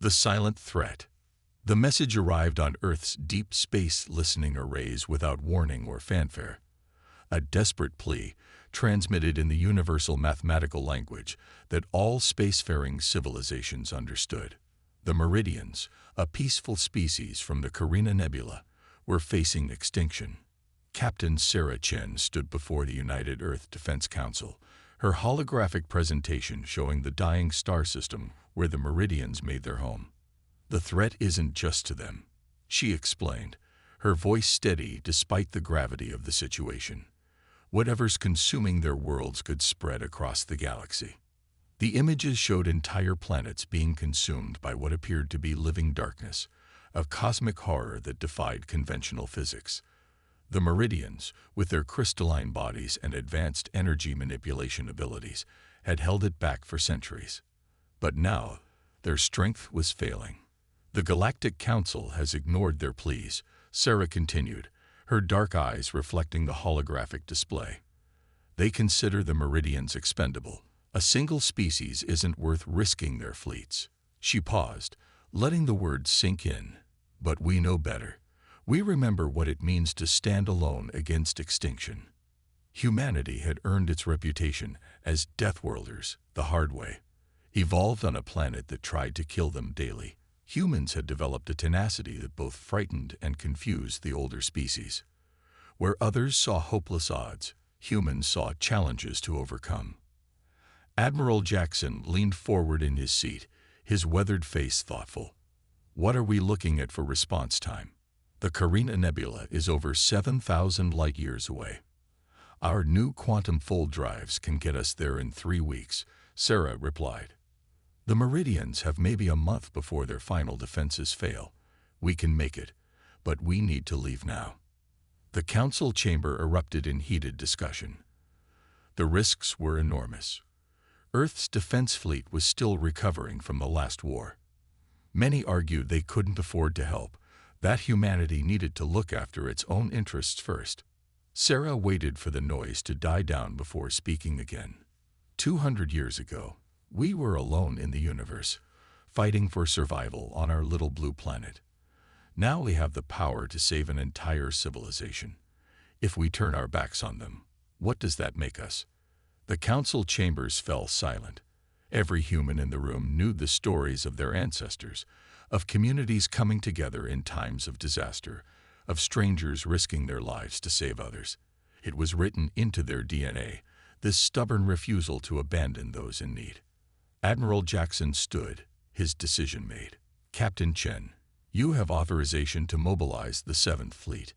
The silent threat. The message arrived on Earth's deep space listening arrays without warning or fanfare. A desperate plea, transmitted in the universal mathematical language that all spacefaring civilizations understood. The Meridians, a peaceful species from the Carina Nebula, were facing extinction. Captain Sarah Chen stood before the United Earth Defense Council, her holographic presentation showing the dying star system where the Meridians made their home. The threat isn't just to them, she explained, her voice steady despite the gravity of the situation. Whatever's consuming their worlds could spread across the galaxy. The images showed entire planets being consumed by what appeared to be living darkness, a cosmic horror that defied conventional physics. The Meridians, with their crystalline bodies and advanced energy manipulation abilities, had held it back for centuries. But now, their strength was failing. The Galactic Council has ignored their pleas, Sarah continued, her dark eyes reflecting the holographic display. They consider the Meridians expendable. A single species isn't worth risking their fleets. She paused, letting the words sink in. But we know better. We remember what it means to stand alone against extinction. Humanity had earned its reputation as Deathworlders the hard way. Evolved on a planet that tried to kill them daily, humans had developed a tenacity that both frightened and confused the older species. Where others saw hopeless odds, humans saw challenges to overcome. Admiral Jackson leaned forward in his seat, his weathered face thoughtful. What are we looking at for response time? The Carina Nebula is over 7,000 light-years away. Our new quantum fold drives can get us there in 3 weeks, Sarah replied. The Meridians have maybe a month before their final defenses fail. We can make it, but we need to leave now. The council chamber erupted in heated discussion. The risks were enormous. Earth's defense fleet was still recovering from the last war. Many argued they couldn't afford to help, that humanity needed to look after its own interests first. Sarah waited for the noise to die down before speaking again. 200 years ago, we were alone in the universe, fighting for survival on our little blue planet. Now we have the power to save an entire civilization. If we turn our backs on them, what does that make us? The council chambers fell silent. Every human in the room knew the stories of their ancestors, of communities coming together in times of disaster, of strangers risking their lives to save others. It was written into their DNA, this stubborn refusal to abandon those in need. Admiral Jackson stood, his decision made. Captain Chen, you have authorization to mobilize the 7th Fleet.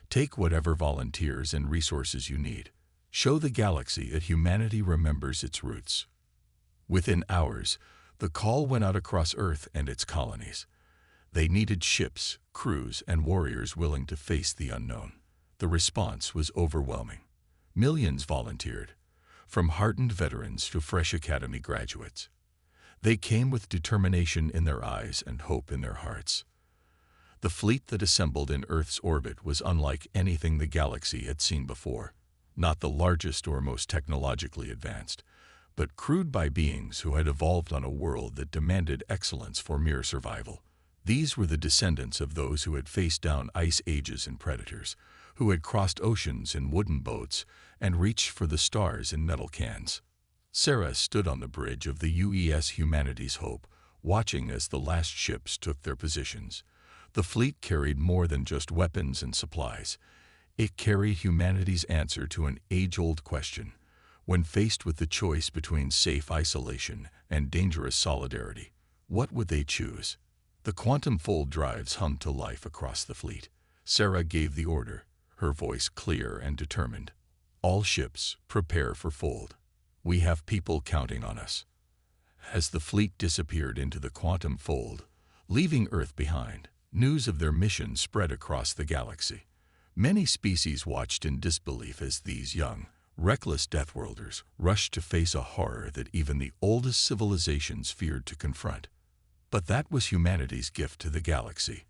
Take whatever volunteers and resources you need. Show the galaxy that humanity remembers its roots. Within hours, the call went out across Earth and its colonies. They needed ships, crews, and warriors willing to face the unknown. The response was overwhelming. Millions volunteered, from hardened veterans to fresh academy graduates. They came with determination in their eyes and hope in their hearts. The fleet that assembled in Earth's orbit was unlike anything the galaxy had seen before. Not the largest or most technologically advanced, but crewed by beings who had evolved on a world that demanded excellence for mere survival. These were the descendants of those who had faced down ice ages and predators, who had crossed oceans in wooden boats and reached for the stars in metal cans. Sarah stood on the bridge of the UES Humanity's Hope, watching as the last ships took their positions. The fleet carried more than just weapons and supplies. It carried humanity's answer to an age-old question. When faced with the choice between safe isolation and dangerous solidarity, what would they choose? The quantum fold drives hummed to life across the fleet. Sarah gave the order, her voice clear and determined. All ships, prepare for fold. We have people counting on us. As the fleet disappeared into the quantum fold, leaving Earth behind, news of their mission spread across the galaxy. Many species watched in disbelief as these young, reckless Deathworlders rushed to face a horror that even the oldest civilizations feared to confront. But that was humanity's gift to the galaxy,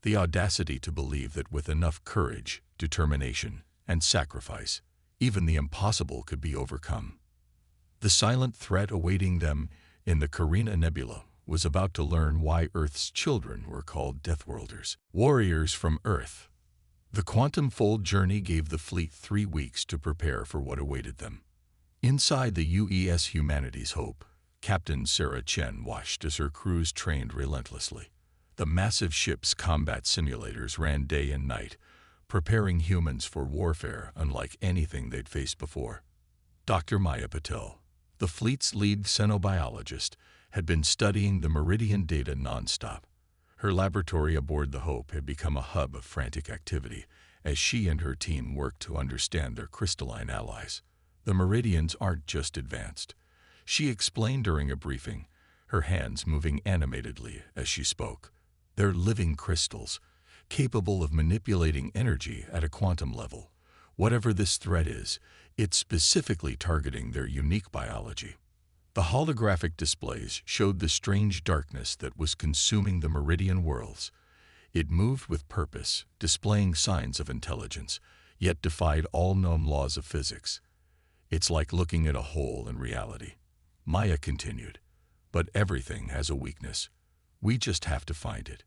the audacity to believe that with enough courage, determination, and sacrifice, even the impossible could be overcome. The silent threat awaiting them in the Carina Nebula was about to learn why Earth's children were called Deathworlders, warriors from Earth. The quantum-fold journey gave the fleet 3 weeks to prepare for what awaited them. Inside the UES Humanity's Hope, Captain Sarah Chen watched as her crews trained relentlessly. The massive ship's combat simulators ran day and night, preparing humans for warfare unlike anything they'd faced before. Dr. Maya Patel, the fleet's lead xenobiologist, had been studying the meridian data nonstop. Her laboratory aboard the Hope had become a hub of frantic activity as she and her team worked to understand their crystalline allies. The meridians aren't just advanced, she explained during a briefing, her hands moving animatedly as she spoke. They're living crystals, capable of manipulating energy at a quantum level. Whatever this threat is, it's specifically targeting their unique biology. The holographic displays showed the strange darkness that was consuming the meridian worlds. It moved with purpose, displaying signs of intelligence, yet defied all known laws of physics. It's like looking at a hole in reality. Maya continued, but everything has a weakness. We just have to find it.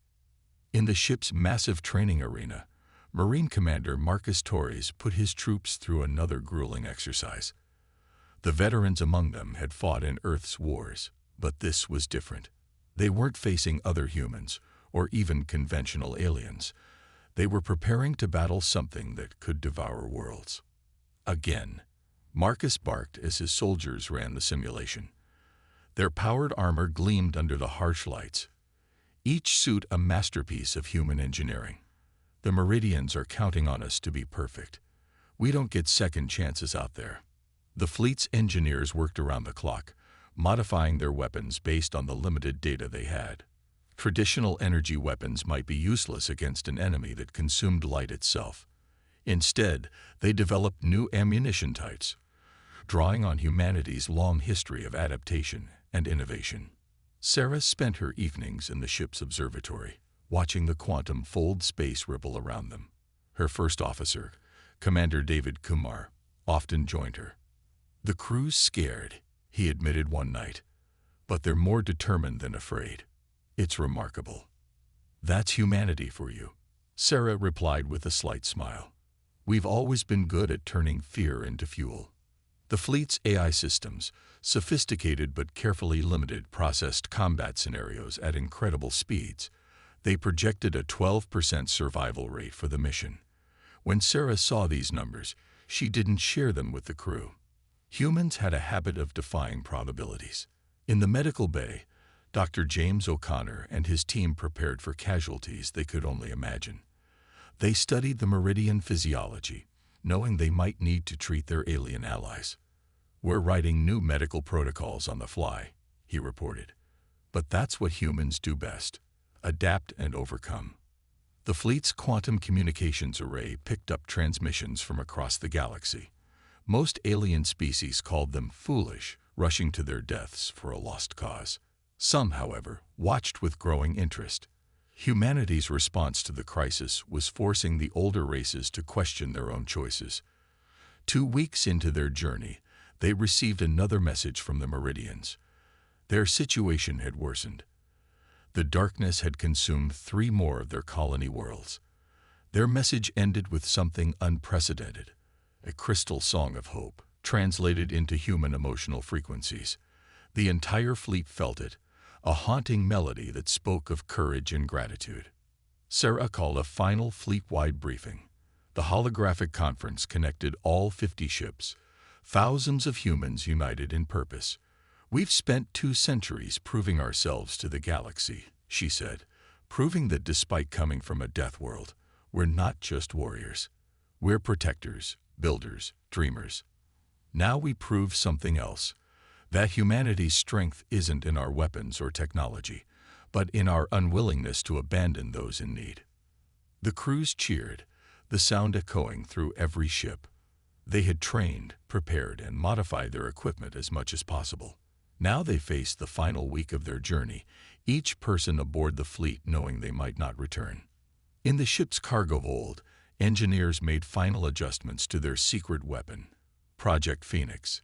In the ship's massive training arena, Marine Commander Marcus Torres put his troops through another grueling exercise. The veterans among them had fought in Earth's wars, but this was different. They weren't facing other humans, or even conventional aliens. They were preparing to battle something that could devour worlds. Again, Marcus barked as his soldiers ran the simulation. Their powered armor gleamed under the harsh lights, each suit a masterpiece of human engineering. The Meridians are counting on us to be perfect. We don't get second chances out there. The fleet's engineers worked around the clock, modifying their weapons based on the limited data they had. Traditional energy weapons might be useless against an enemy that consumed light itself. Instead, they developed new ammunition types, drawing on humanity's long history of adaptation and innovation. Sarah spent her evenings in the ship's observatory, watching the quantum-fold space ripple around them. Her first officer, Commander David Kumar, often joined her. The crew's scared, he admitted one night, but they're more determined than afraid. It's remarkable. That's humanity for you, Sarah replied with a slight smile. We've always been good at turning fear into fuel. The fleet's AI systems, sophisticated but carefully limited, processed combat scenarios at incredible speeds. They projected a 12% survival rate for the mission. When Sarah saw these numbers, she didn't share them with the crew. Humans had a habit of defying probabilities. In the medical bay, Dr. James O'Connor and his team prepared for casualties they could only imagine. They studied the meridian physiology, knowing they might need to treat their alien allies. We're writing new medical protocols on the fly, he reported. But that's what humans do best: adapt and overcome. The fleet's quantum communications array picked up transmissions from across the galaxy. Most alien species called them foolish, rushing to their deaths for a lost cause. Some, however, watched with growing interest. Humanity's response to the crisis was forcing the older races to question their own choices. 2 weeks into their journey, they received another message from the Meridians. Their situation had worsened. The darkness had consumed 3 more of their colony worlds. Their message ended with something unprecedented, a crystal song of hope, translated into human emotional frequencies. The entire fleet felt it, a haunting melody that spoke of courage and gratitude. Sarah called a final fleet-wide briefing. The holographic conference connected all 50 ships, thousands of humans united in purpose. We've spent 2 centuries proving ourselves to the galaxy, she said, proving that despite coming from a death world, we're not just warriors. We're protectors, builders, dreamers. Now we prove something else, that humanity's strength isn't in our weapons or technology, but in our unwillingness to abandon those in need. The crews cheered, the sound echoing through every ship. They had trained, prepared, and modified their equipment as much as possible. Now they faced the final week of their journey, each person aboard the fleet knowing they might not return. In the ship's cargo hold, engineers made final adjustments to their secret weapon, Project Phoenix.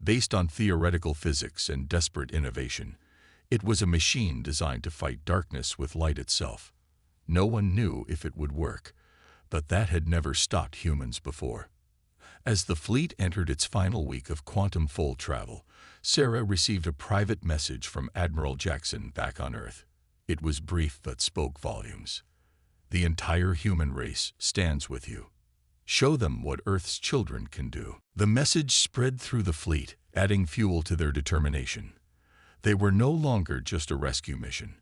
Based on theoretical physics and desperate innovation, It was a machine designed to fight darkness with light itself. No one knew if it would work, but that had never stopped humans before. As the fleet entered its final week of quantum-fold travel, Sarah received a private message from Admiral Jackson back on Earth. It was brief but spoke volumes. The entire human race stands with you. Show them what Earth's children can do. The message spread through the fleet, adding fuel to their determination. They were no longer just a rescue mission.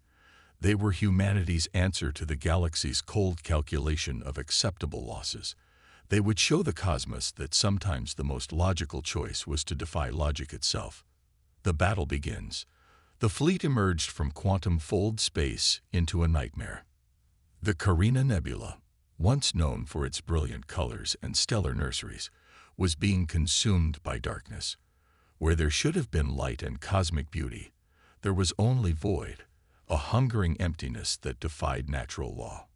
They were humanity's answer to the galaxy's cold calculation of acceptable losses. They would show the cosmos that sometimes the most logical choice was to defy logic itself. The battle begins. The fleet emerged from quantum-fold space into a nightmare. The Carina Nebula, once known for its brilliant colors and stellar nurseries, was being consumed by darkness. Where there should have been light and cosmic beauty, there was only void, a hungering emptiness that defied natural law.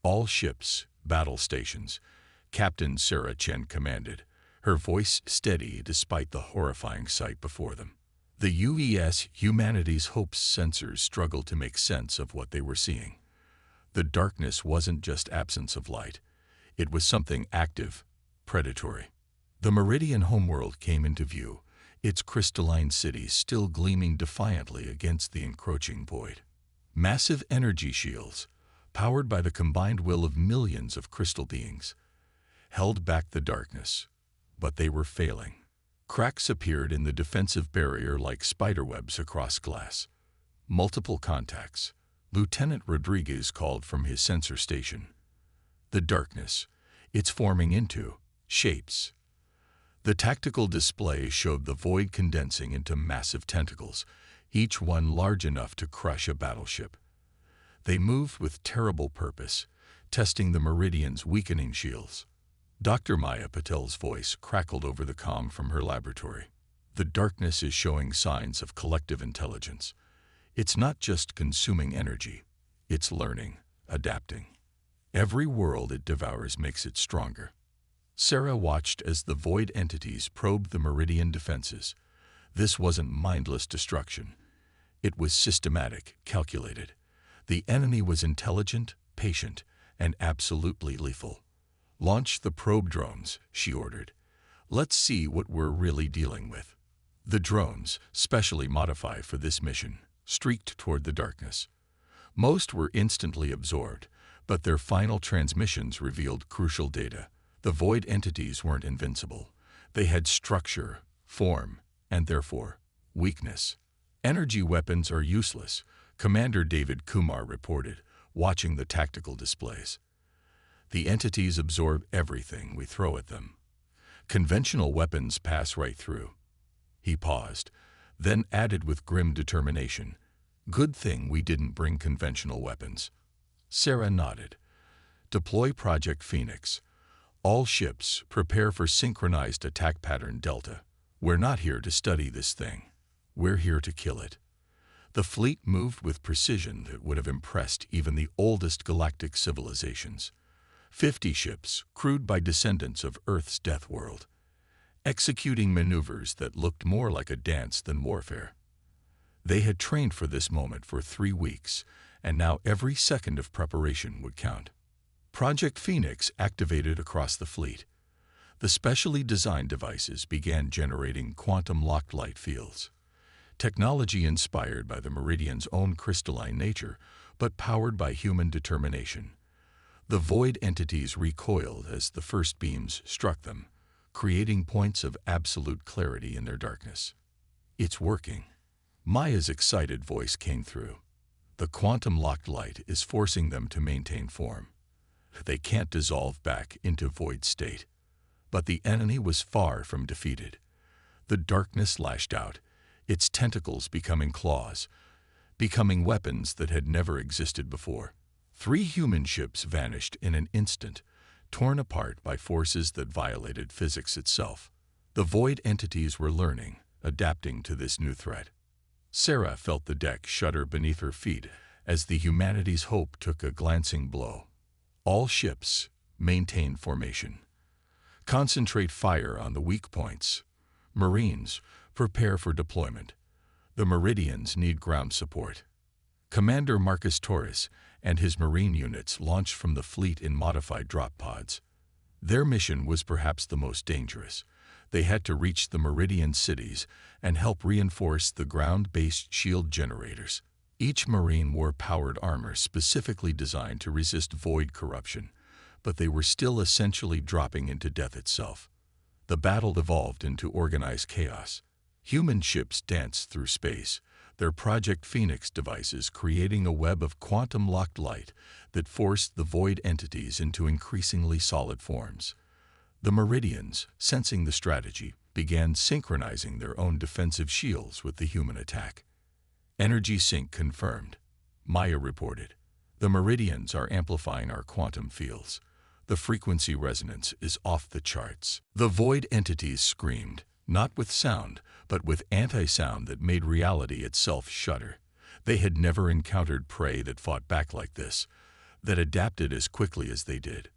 All ships, battle stations, Captain Sarah Chen commanded, her voice steady despite the horrifying sight before them. The UES Humanity's Hopes sensors struggled to make sense of what they were seeing. The darkness wasn't just absence of light. It was something active, predatory. The Meridian homeworld came into view, its crystalline cities still gleaming defiantly against the encroaching void. Massive energy shields, powered by the combined will of millions of crystal beings, held back the darkness, but they were failing. Cracks appeared in the defensive barrier like spiderwebs across glass. Multiple contacts. Lieutenant Rodriguez called from his sensor station. The darkness, it's forming into shapes. The tactical display showed the void condensing into massive tentacles, each one large enough to crush a battleship. They moved with terrible purpose, testing the Meridian's weakening shields. Dr. Maya Patel's voice crackled over the comm from her laboratory. The darkness is showing signs of collective intelligence. It's not just consuming energy, it's learning, adapting. Every world it devours makes it stronger. Sarah watched as the void entities probed the Meridian defenses. This wasn't mindless destruction. It was systematic, calculated. The enemy was intelligent, patient, and absolutely lethal. "Launch the probe drones," she ordered. "Let's see what we're really dealing with." The drones, specially modified for this mission, streaked toward the darkness. Most were instantly absorbed, but their final transmissions revealed crucial data. The void entities weren't invincible. They had structure, form, and therefore, weakness. "Energy weapons are useless," Commander David Kumar reported, watching the tactical displays. "The entities absorb everything we throw at them. Conventional weapons pass right through." He paused, then added with grim determination, "Good thing we didn't bring conventional weapons." Sarah nodded. "Deploy Project Phoenix. All ships, prepare for synchronized attack pattern Delta. We're not here to study this thing. We're here to kill it." The fleet moved with precision that would have impressed even the oldest galactic civilizations. 50 ships, crewed by descendants of Earth's death world, executing maneuvers that looked more like a dance than warfare. They had trained for this moment for 3 weeks, and now every second of preparation would count. Project Phoenix activated across the fleet. The specially designed devices began generating quantum-locked light fields. Technology inspired by the Meridian's own crystalline nature, but powered by human determination. The void entities recoiled as the first beams struck them, creating points of absolute clarity in their darkness. "It's working." Maya's excited voice came through. "The quantum-locked light is forcing them to maintain form. They can't dissolve back into void state." But the enemy was far from defeated. The darkness lashed out, its tentacles becoming claws, becoming weapons that had never existed before. 3 human ships vanished in an instant, torn apart by forces that violated physics itself. The void entities were learning, adapting to this new threat. Sarah felt the deck shudder beneath her feet as the Humanity's Hope took a glancing blow. "All ships, maintain formation. Concentrate fire on the weak points. Marines, prepare for deployment." The Meridians need ground support. Commander Marcus Torres and his Marine units launched from the fleet in modified drop pods. Their mission was perhaps the most dangerous. They had to reach the Meridian cities and help reinforce the ground-based shield generators. Each Marine wore powered armor specifically designed to resist void corruption, but they were still essentially dropping into death itself. The battle evolved into organized chaos. Human ships danced through space, their Project Phoenix devices creating a web of quantum-locked light that forced the void entities into increasingly solid forms. The Meridians, sensing the strategy, began synchronizing their own defensive shields with the human attack. Energy sync confirmed. Maya reported. The Meridians are amplifying our quantum fields. The frequency resonance is off the charts. The void entities screamed, not with sound, but with anti-sound that made reality itself shudder. They had never encountered prey that fought back like this, that adapted as quickly as they did.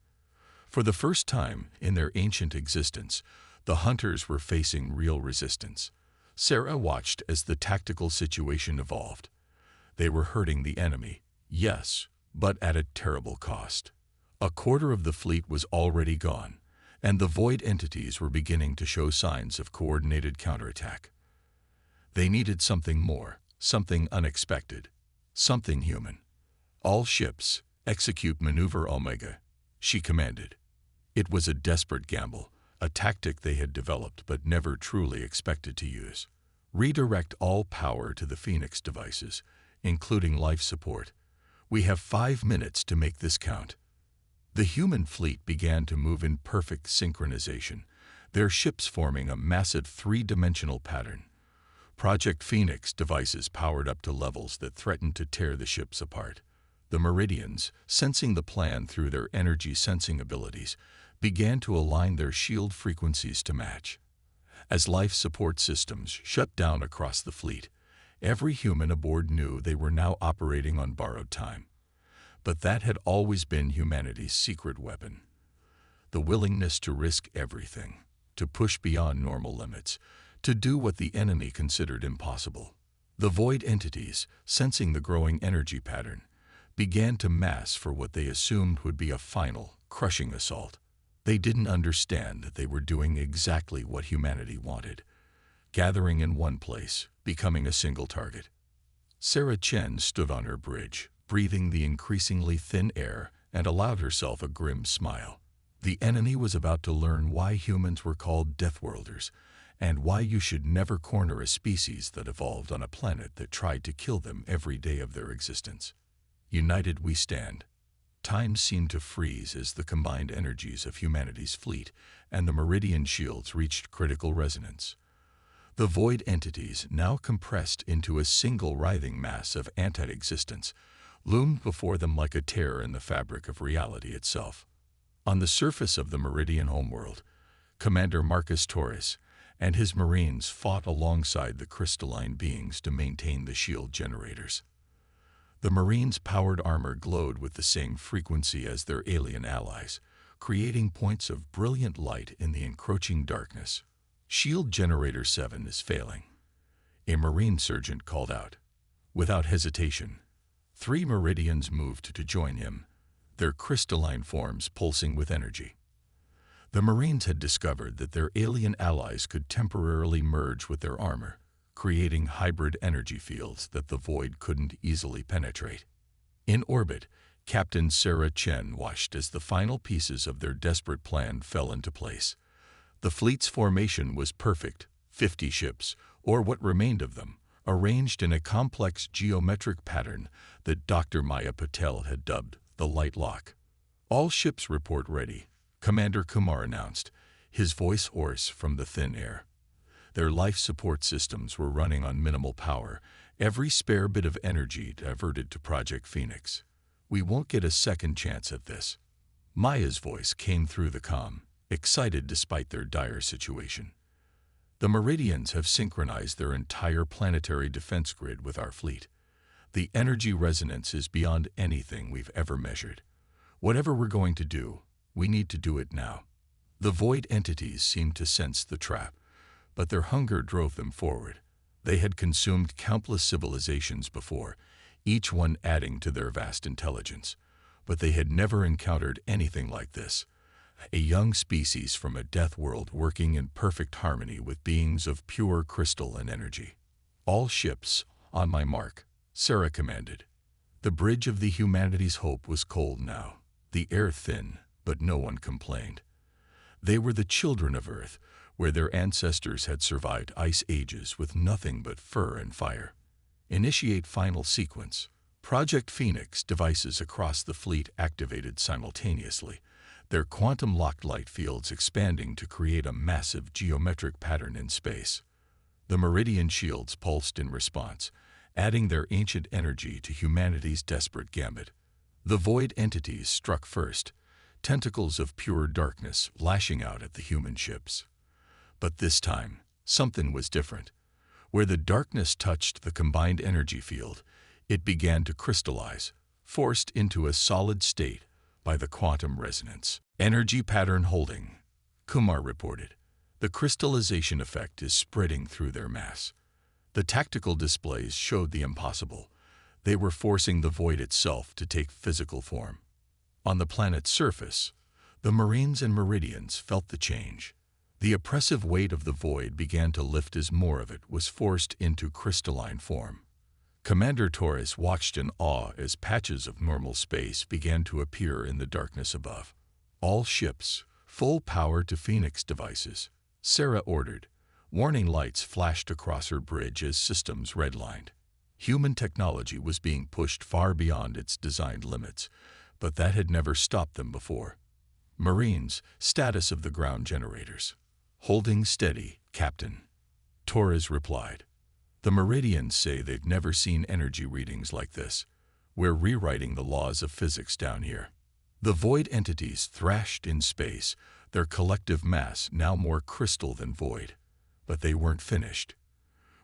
For the first time in their ancient existence, the hunters were facing real resistance. Sarah watched as the tactical situation evolved. They were hurting the enemy, yes, but at a terrible cost. A quarter of the fleet was already gone, and the void entities were beginning to show signs of coordinated counterattack. They needed something more, something unexpected, something human. All ships, execute Maneuver Omega, she commanded. It was a desperate gamble, a tactic they had developed but never truly expected to use. Redirect all power to the Phoenix devices, including life support. We have 5 minutes to make this count. The human fleet began to move in perfect synchronization, their ships forming a massive three-dimensional pattern. Project Phoenix devices powered up to levels that threatened to tear the ships apart. The Meridians, sensing the plan through their energy sensing abilities, began to align their shield frequencies to match. As life support systems shut down across the fleet, every human aboard knew they were now operating on borrowed time. But that had always been humanity's secret weapon. The willingness to risk everything, to push beyond normal limits, to do what the enemy considered impossible. The void entities, sensing the growing energy pattern, began to mass for what they assumed would be a final, crushing assault. They didn't understand that they were doing exactly what humanity wanted, gathering in one place, becoming a single target. Sarah Chen stood on her bridge, breathing the increasingly thin air, and allowed herself a grim smile. The enemy was about to learn why humans were called Deathworlders, and why you should never corner a species that evolved on a planet that tried to kill them every day of their existence. United we stand. Time seemed to freeze as the combined energies of humanity's fleet and the Meridian shields reached critical resonance. The void entities, now compressed into a single writhing mass of anti-existence, loomed before them like a tear in the fabric of reality itself. On the surface of the Meridian homeworld, Commander Marcus Torres and his Marines fought alongside the crystalline beings to maintain the shield generators. The Marines' powered armor glowed with the same frequency as their alien allies, creating points of brilliant light in the encroaching darkness. Shield Generator 7 is failing, a Marine sergeant called out. Without hesitation, 3 Meridians moved to join him, their crystalline forms pulsing with energy. The Marines had discovered that their alien allies could temporarily merge with their armor, creating hybrid energy fields that the void couldn't easily penetrate. In orbit, Captain Sarah Chen watched as the final pieces of their desperate plan fell into place. The fleet's formation was perfect, 50 ships, or what remained of them, arranged in a complex geometric pattern that Dr. Maya Patel had dubbed the Light Lock. All ships report ready, Commander Kumar announced, his voice hoarse from the thin air. Their life support systems were running on minimal power, every spare bit of energy diverted to Project Phoenix. We won't get a second chance at this. Maya's voice came through the comm, excited despite their dire situation. The Meridians have synchronized their entire planetary defense grid with our fleet. The energy resonance is beyond anything we've ever measured. Whatever we're going to do, we need to do it now. The void entities seemed to sense the trap, but their hunger drove them forward. They had consumed countless civilizations before, each one adding to their vast intelligence, but they had never encountered anything like this. A young species from a death world working in perfect harmony with beings of pure crystal and energy. "All ships, on my mark," Sarah commanded. The bridge of the humanity's hope was cold now, the air thin, but no one complained. They were the children of Earth, where their ancestors had survived ice ages with nothing but fur and fire. Initiate final sequence. Project Phoenix devices across the fleet activated simultaneously, their quantum-locked light fields expanding to create a massive geometric pattern in space. The Meridian shields pulsed in response, adding their ancient energy to humanity's desperate gambit. The void entities struck first, tentacles of pure darkness lashing out at the human ships. But this time, something was different. Where the darkness touched the combined energy field, it began to crystallize, forced into a solid state by the quantum resonance. "Energy pattern holding," Kumar reported. "The crystallization effect is spreading through their mass." The tactical displays showed the impossible. They were forcing the void itself to take physical form. On the planet's surface, the Marines and Meridians felt the change. The oppressive weight of the void began to lift as more of it was forced into crystalline form. Commander Torres watched in awe as patches of normal space began to appear in the darkness above. "All ships, full power to Phoenix devices," Sarah ordered. Warning lights flashed across her bridge as systems redlined. Human technology was being pushed far beyond its designed limits, but that had never stopped them before. "Marines, status of the ground generators." "Holding steady, Captain," Torres replied. "The Meridians say they've never seen energy readings like this. We're rewriting the laws of physics down here." The void entities thrashed in space, their collective mass now more crystal than void. But they weren't finished.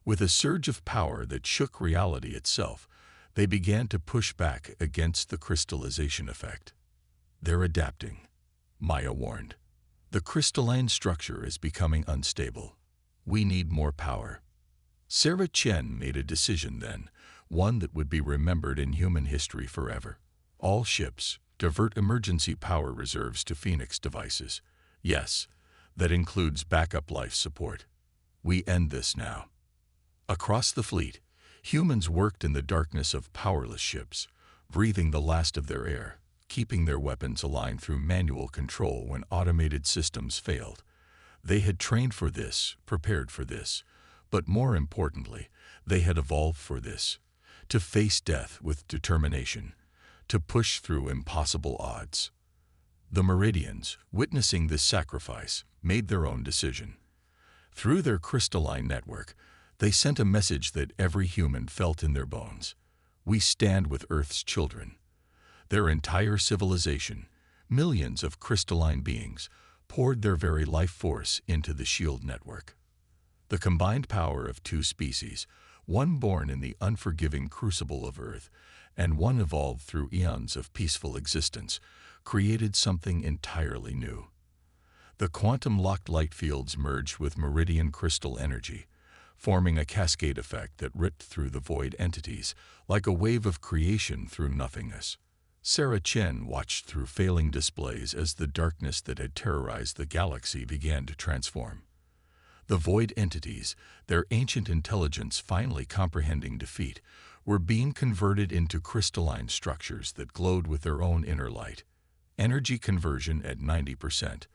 With a surge of power that shook reality itself, they began to push back against the crystallization effect. "They're adapting," Maya warned. "The crystalline structure is becoming unstable. We need more power." Sarah Chen made a decision then, one that would be remembered in human history forever. "All ships, divert emergency power reserves to Phoenix devices. Yes, that includes backup life support. We end this now." Across the fleet, humans worked in the darkness of powerless ships, breathing the last of their air, keeping their weapons aligned through manual control when automated systems failed. They had trained for this, prepared for this, but more importantly, they had evolved for this, to face death with determination, to push through impossible odds. The Meridians, witnessing this sacrifice, made their own decision. Through their crystalline network, they sent a message that every human felt in their bones. "We stand with Earth's children." Their entire civilization, millions of crystalline beings, poured their very life force into the shield network. The combined power of two species, one born in the unforgiving crucible of Earth, and one evolved through eons of peaceful existence, created something entirely new. The quantum-locked light fields merged with meridian crystal energy, forming a cascade effect that ripped through the void entities like a wave of creation through nothingness. Sarah Chen watched through failing displays as the darkness that had terrorized the galaxy began to transform. The void entities, their ancient intelligence finally comprehending defeat, were being converted into crystalline structures that glowed with their own inner light. Energy conversion at 90%.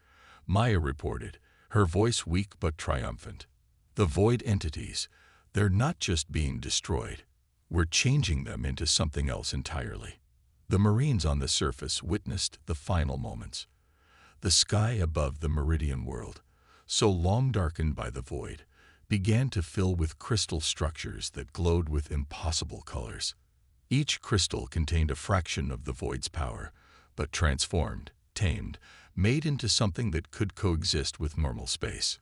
Maya reported, her voice weak but triumphant. The void entities, they're not just being destroyed. We're changing them into something else entirely. The Marines on the surface witnessed the final moments. The sky above the Meridian world, so long darkened by the void, began to fill with crystal structures that glowed with impossible colors. Each crystal contained a fraction of the void's power, but transformed, tamed, made into something that could coexist with normal space.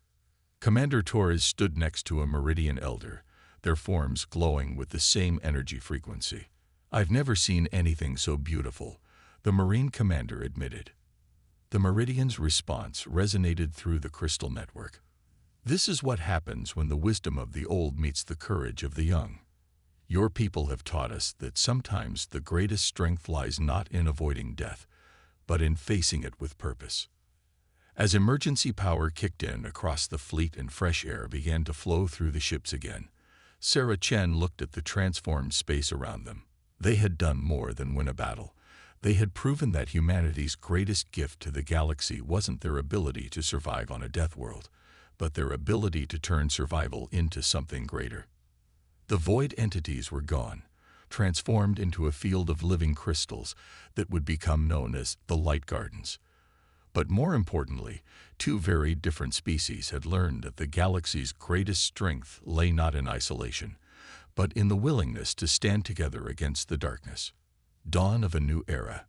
Commander Torres stood next to a Meridian elder, their forms glowing with the same energy frequency. "I've never seen anything so beautiful," the Marine commander admitted. The Meridian's response resonated through the crystal network. This is what happens when the wisdom of the old meets the courage of the young. Your people have taught us that sometimes the greatest strength lies not in avoiding death, but in facing it with purpose. As emergency power kicked in across the fleet and fresh air began to flow through the ships again, Sarah Chen looked at the transformed space around them. They had done more than win a battle. They had proven that humanity's greatest gift to the galaxy wasn't their ability to survive on a death world, but their ability to turn survival into something greater. The void entities were gone, transformed into a field of living crystals that would become known as the Light Gardens. But more importantly, two very different species had learned that the galaxy's greatest strength lay not in isolation, but in the willingness to stand together against the darkness. Dawn of a new era.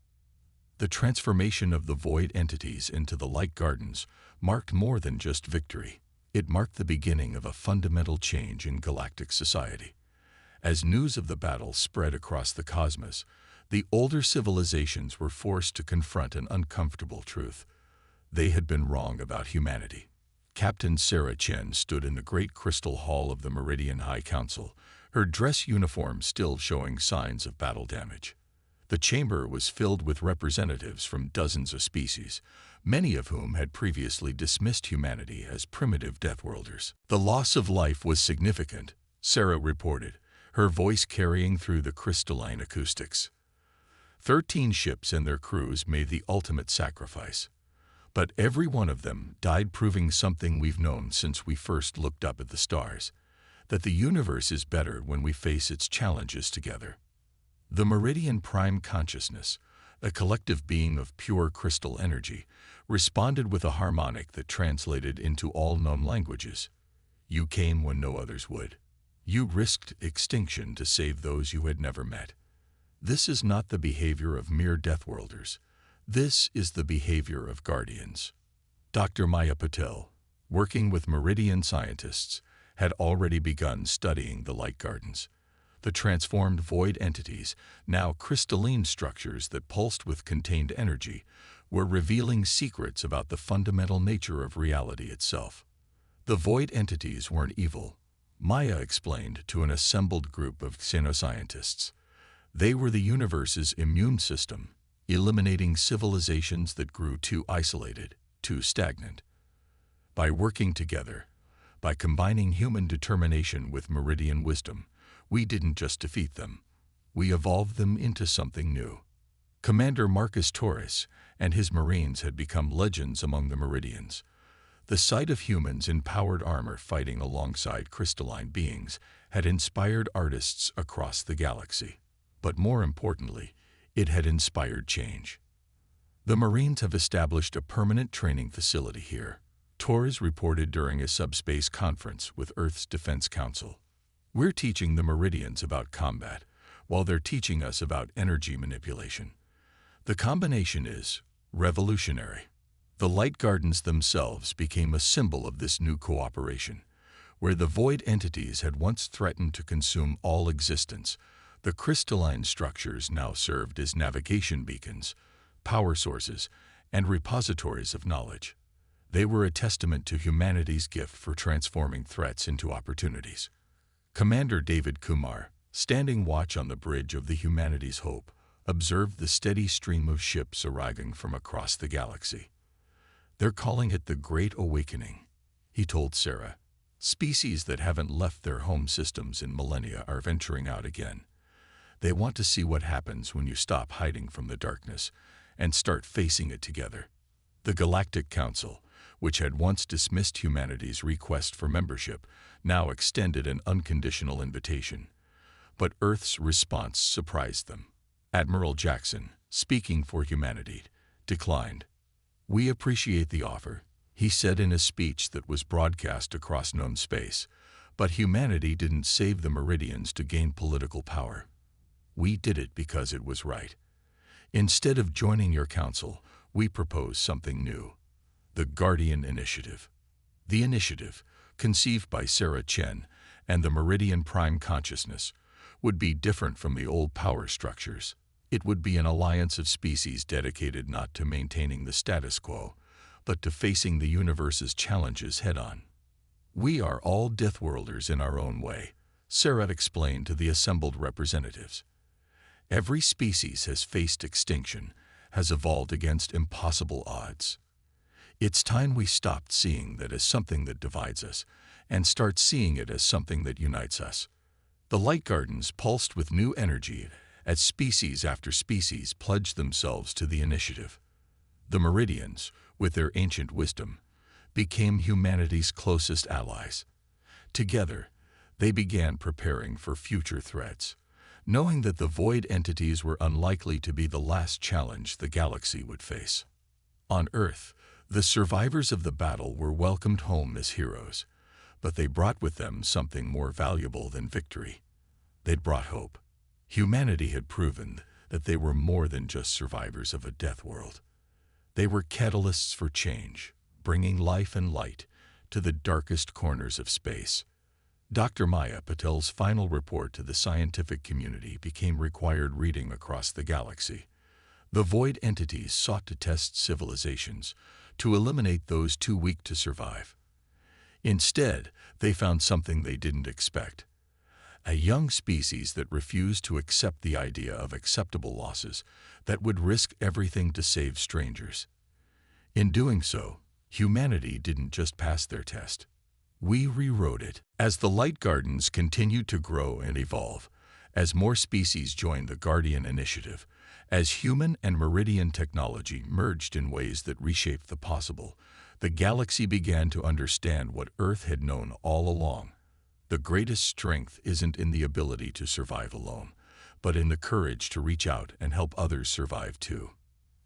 The transformation of the void entities into the Light Gardens marked more than just victory. It marked the beginning of a fundamental change in galactic society. As news of the battle spread across the cosmos, the older civilizations were forced to confront an uncomfortable truth. They had been wrong about humanity. Captain Sarah Chen stood in the great crystal hall of the Meridian High Council, her dress uniform still showing signs of battle damage. The chamber was filled with representatives from dozens of species, many of whom had previously dismissed humanity as primitive Deathworlders. The loss of life was significant, Sarah reported, her voice carrying through the crystalline acoustics. 13 ships and their crews made the ultimate sacrifice. But every one of them died proving something we've known since we first looked up at the stars, that the universe is better when we face its challenges together. The Meridian Prime Consciousness, a collective being of pure crystal energy, responded with a harmonic that translated into all known languages. You came when no others would. You risked extinction to save those you had never met. This is not the behavior of mere Deathworlders. This is the behavior of Guardians. Dr. Maya Patel, working with Meridian scientists, had already begun studying the Light Gardens. The transformed void entities, now crystalline structures that pulsed with contained energy, were revealing secrets about the fundamental nature of reality itself. The void entities weren't evil, Maya explained to an assembled group of xenoscientists. They were the universe's immune system, eliminating civilizations that grew too isolated, too stagnant. By working together, by combining human determination with Meridian wisdom, we didn't just defeat them, we evolved them into something new. Commander Marcus Torres and his Marines had become legends among the Meridians. The sight of humans in powered armor fighting alongside crystalline beings had inspired artists across the galaxy. But more importantly, it had inspired change. The Marines have established a permanent training facility here, Torres reported during a subspace conference with Earth's Defense Council. We're teaching the Meridians about combat, while they're teaching us about energy manipulation. The combination is revolutionary. The Light Gardens themselves became a symbol of this new cooperation. Where the void entities had once threatened to consume all existence, the crystalline structures now served as navigation beacons, power sources, and repositories of knowledge. They were a testament to humanity's gift for transforming threats into opportunities. Commander David Kumar, standing watch on the bridge of the Humanity's Hope, observed the steady stream of ships arriving from across the galaxy. They're calling it the Great Awakening, he told Sarah. Species that haven't left their home systems in millennia are venturing out again. They want to see what happens when you stop hiding from the darkness and start facing it together. The Galactic Council, which had once dismissed humanity's request for membership, now extended an unconditional invitation. But Earth's response surprised them. Admiral Jackson, speaking for humanity, declined. We appreciate the offer, he said in a speech that was broadcast across known space, but humanity didn't save the Meridians to gain political power. We did it because it was right. Instead of joining your council, we propose something new. The Guardian Initiative. The initiative, conceived by Sarah Chen and the Meridian Prime Consciousness, would be different from the old power structures. It would be an alliance of species dedicated not to maintaining the status quo, but to facing the universe's challenges head-on. We are all Deathworlders in our own way, Sarah explained to the assembled representatives. Every species has faced extinction, has evolved against impossible odds. It's time we stopped seeing that as something that divides us and start seeing it as something that unites us. The light gardens pulsed with new energy as species after species pledged themselves to the initiative. The Meridians, with their ancient wisdom, became humanity's closest allies. Together, they began preparing for future threats, knowing that the void entities were unlikely to be the last challenge the galaxy would face. On Earth, the survivors of the battle were welcomed home as heroes, but they brought with them something more valuable than victory. They'd brought hope. Humanity had proven that they were more than just survivors of a death world. They were catalysts for change, bringing life and light to the darkest corners of space. Dr. Maya Patel's final report to the scientific community became required reading across the galaxy. The void entities sought to test civilizations, to eliminate those too weak to survive. Instead, they found something they didn't expect. A young species that refused to accept the idea of acceptable losses, that would risk everything to save strangers. In doing so, humanity didn't just pass their test. We rewrote it. As the light gardens continued to grow and evolve, as more species joined the Guardian Initiative, as human and Meridian technology merged in ways that reshaped the possible, the galaxy began to understand what Earth had known all along. The greatest strength isn't in the ability to survive alone, but in the courage to reach out and help others survive too.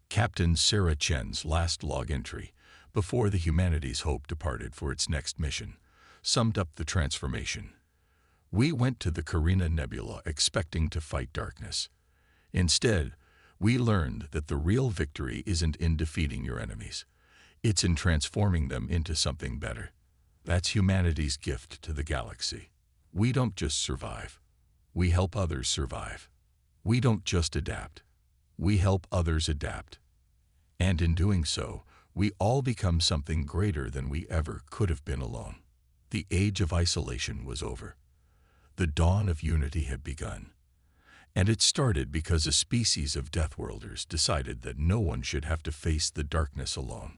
Captain Sarah Chen's last log entry, before the humanity's hope departed for its next mission, summed up the transformation. We went to the Carina Nebula expecting to fight darkness. Instead, we learned that the real victory isn't in defeating your enemies. It's in transforming them into something better. That's humanity's gift to the galaxy. We don't just survive. We help others survive. We don't just adapt. We help others adapt. And in doing so, we all become something greater than we ever could have been alone. The age of isolation was over. The dawn of unity had begun. And it started because a species of Deathworlders decided that no one should have to face the darkness alone.